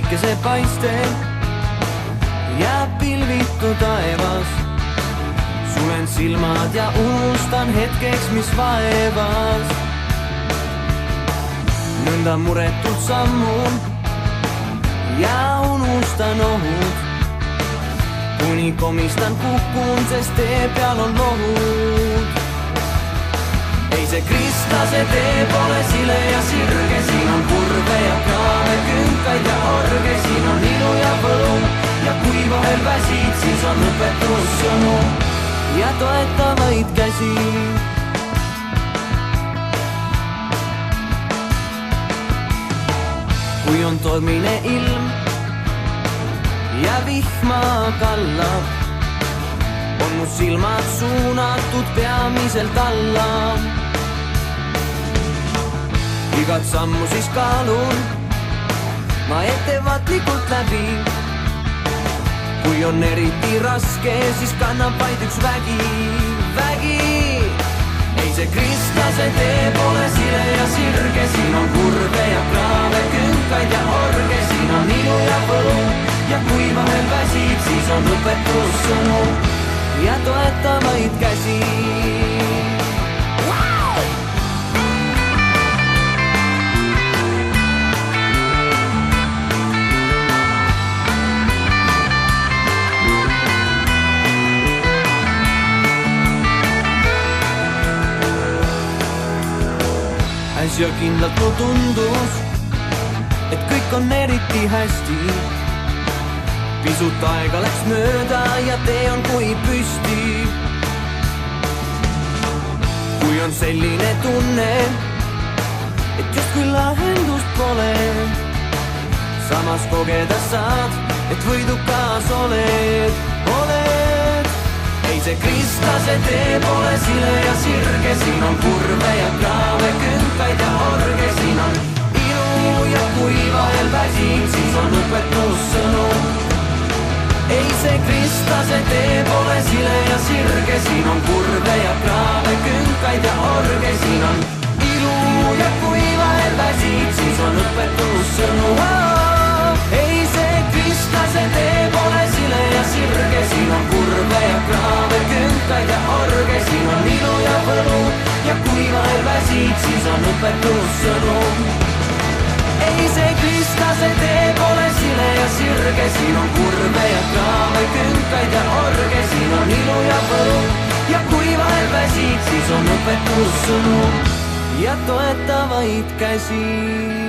päikesepaiste jääb pilvitu taevas. Sulen silmad ja unustan hetkeks, mis vaevas. Nõnda muretult sammun ja unustan ohud, kuni komistan kukun, sest tee peal on lohud. Ei see kristlase tee pole sile ja sirge, siin on kurve ja kraave, künkaid ja orge, siin on ilu ja võlu ja kui vahel väsid, siis on õpetussõnu ja toetavaid käsi. Kui on tormine ilm ja vihma kallab, on mu silmad suunatud peamiselt alla. Igat sammu siis kaalun ma ettevaatlikult läbi. Kui on eriti raske, siis kannab vaid üks vägi. Ei see kristlase tee pole sile ja sirge, siin on kurve ja kraave, künkaid ja orge, siin on ilu ja võlu ja kui vahel väsid, siis on õpetussõnu ja toetavaid käsi. Äsja kindlalt mu tundus, et kõik on eriti hästi. Pisut aega läks mööda ja tee on kui püsti. Kui on selline tunne, et justkui lahendust pole, samas kogeda saad, et võidukas oled. Ei see kristlase tee pole sile ja sirge, siin on kurve ja kraave, künkaid ja orge, siin on ilu ja kui vahel väsid, siis on õpetussõnu. Ei see kristlase tee pole sile ja sirge, siin on kurve ja kraave, künkaid ja orge, siin on ilu ja kui vahel väsid, siis on õpetussõnu. Ei see kristlase tee pole sile ja sirge, siin on kurve ja kraave, künkaid ja orge, siin on ilu ja võlu ja kui vahel väsid, siis on õpetussõnu. Ei see kristlase tee pole sile ja sirge, siin on kurve ja kraave, künkaid ja orge, siin on ilu ja võlu ja kui vahel väsid, siis on õpetussõnu ja toetavaid käsi.